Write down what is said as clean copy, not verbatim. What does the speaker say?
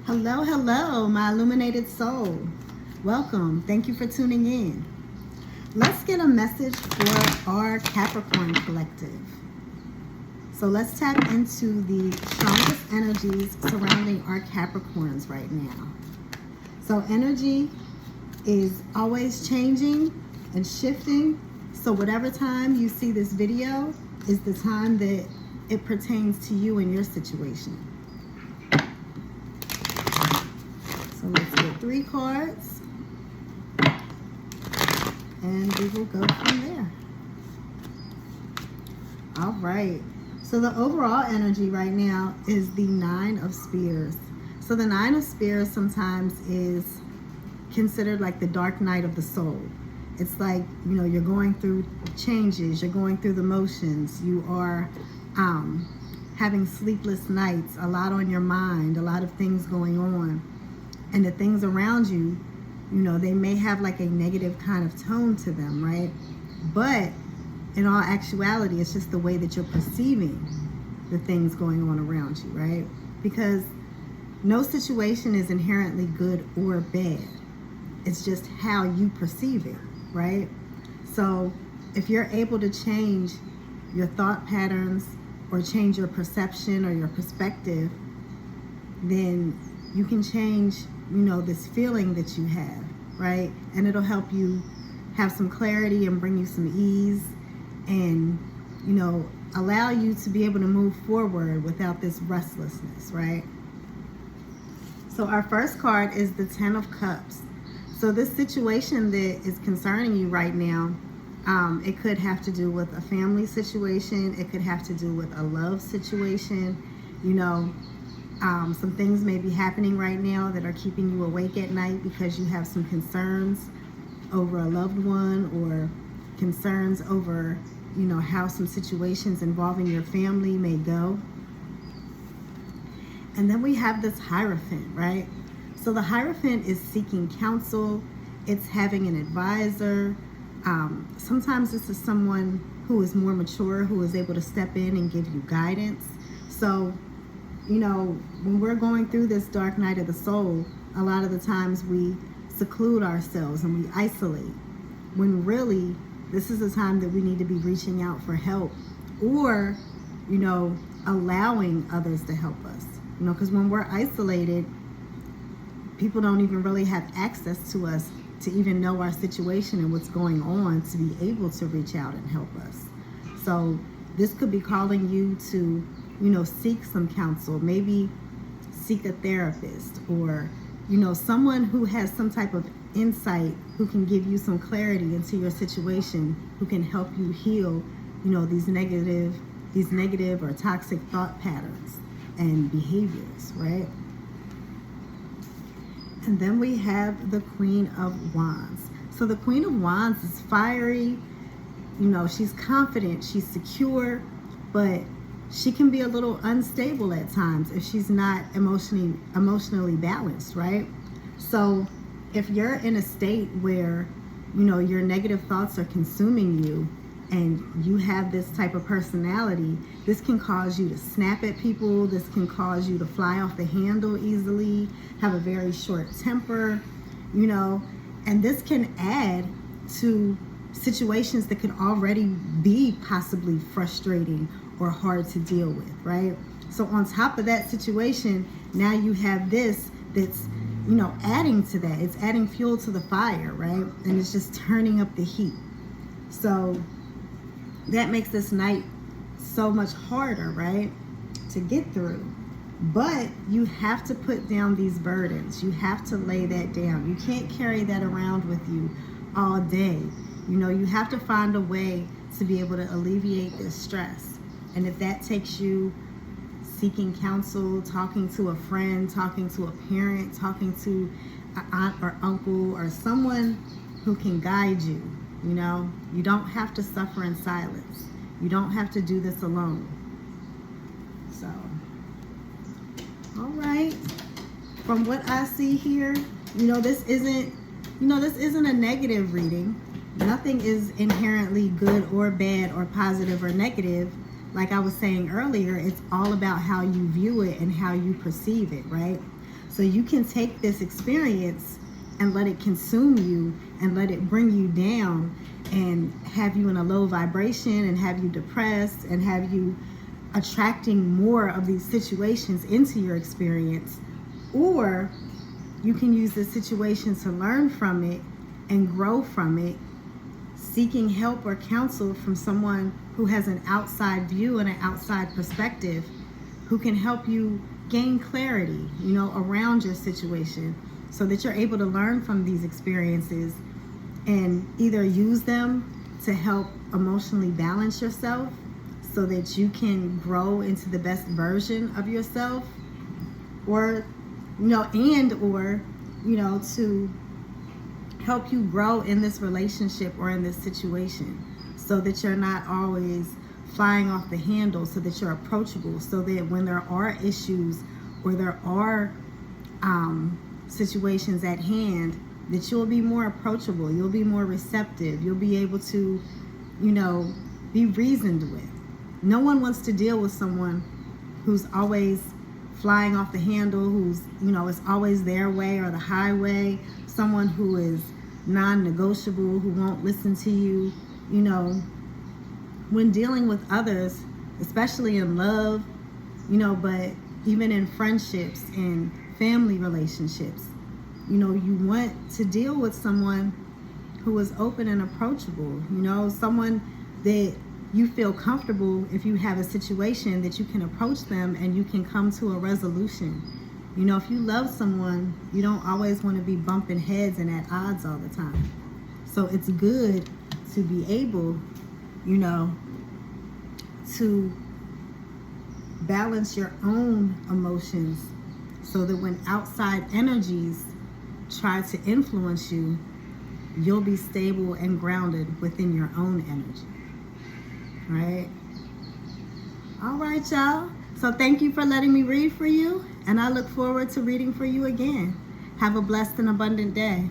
Hello, hello, my illuminated soul. Welcome. Thank you for tuning in. Let's get a message for our Capricorn collective. So let's tap into the strongest energies surrounding our Capricorns right now. So energy is always changing and shifting. So whatever time you see this video is the time that it pertains to you and your situation. So let's get 3 cards, and we will go from there. All right. So the overall energy right now is the 9 of Spears. So the 9 of Spears sometimes is considered like the dark night of the soul. It's like, you know, you're going through changes, you're going through the motions, you are having sleepless nights, a lot on your mind, a lot of things going on. And the things around you, you know, they may have like a negative kind of tone to them, right? But in all actuality, it's just the way that you're perceiving the things going on around you, right? Because no situation is inherently good or bad. It's just how you perceive it, right? So if you're able to change your thought patterns or change your perception or your perspective, then you can change, you know, this feeling that you have, right? And it'll help you have some clarity and bring you some ease and, you know, allow you to be able to move forward without this restlessness, right? So our first card is the 10 of Cups. So this situation that is concerning you right now, it could have to do with a family situation. It could have to do with a love situation, you know. Some things may be happening right now that are keeping you awake at night because you have some concerns over a loved one or concerns over, you know, how some situations involving your family may go. And then we have this Hierophant, right? So the Hierophant is seeking counsel. It's having an advisor. Sometimes this is someone who is more mature, who is able to step in and give you guidance. So, you know, when we're going through this dark night of the soul, a lot of the times we seclude ourselves and we isolate, when really this is a time that we need to be reaching out for help or, you know, allowing others to help us. You know, because when we're isolated, people don't even really have access to us to even know our situation and what's going on to be able to reach out and help us. So this could be calling you to, you know, seek some counsel, maybe seek a therapist or, you know, someone who has some type of insight, who can give you some clarity into your situation, who can help you heal, you know, these negative or toxic thought patterns and behaviors, right? And then we have the Queen of Wands. So the Queen of Wands is fiery, you know, she's confident, she's secure, but she can be a little unstable at times if she's not emotionally balanced, right? So if you're in a state where, you know, your negative thoughts are consuming you and you have this type of personality, this can cause you to snap at people. This can cause you to fly off the handle easily, have a very short temper, you know, and this can add to situations that could already be possibly frustrating or hard to deal with, right? So on top of that situation, now you have this that's, you know, adding to that. It's adding fuel to the fire, right? And it's just turning up the heat. So that makes this night so much harder, right, to get through. But you have to put down these burdens. You have to lay that down. You can't carry that around with you all day. You know, you have to find a way to be able to alleviate this stress. And if that takes you seeking counsel, talking to a friend, talking to a parent, talking to an aunt or uncle or someone who can guide you, you know, you don't have to suffer in silence. You don't have to do this alone. So, all right. From what I see here, you know, this isn't a negative reading. Nothing is inherently good or bad or positive or negative. Like I was saying earlier, it's all about how you view it and how you perceive it, right? So you can take this experience and let it consume you and let it bring you down and have you in a low vibration and have you depressed and have you attracting more of these situations into your experience. Or you can use this situation to learn from it and grow from it, seeking help or counsel from someone who has an outside view and an outside perspective, who can help you gain clarity, around your situation, so that you're able to learn from these experiences and either use them to help emotionally balance yourself so that you can grow into the best version of yourself, or to help you grow in this relationship or in this situation, so that you're not always flying off the handle, so that you're approachable, so that when there are issues or there are situations at hand, that you'll be more approachable, you'll be more receptive, you'll be able to, be reasoned with. No one wants to deal with someone who's always flying off the handle, who's, it's always their way or the highway, someone who is non-negotiable, who won't listen to you. When dealing with others, especially in love, but even in friendships and family relationships, you want to deal with someone who is open and approachable, someone that you feel comfortable, if you have a situation, that you can approach them and you can come to a resolution. If you love someone, you don't always want to be bumping heads and at odds all the time. So it's good to be able, to balance your own emotions, so that when outside energies try to influence you, you'll be stable and grounded within your own energy. Right? All right, y'all. So thank you for letting me read for you, and I look forward to reading for you again. Have a blessed and abundant day.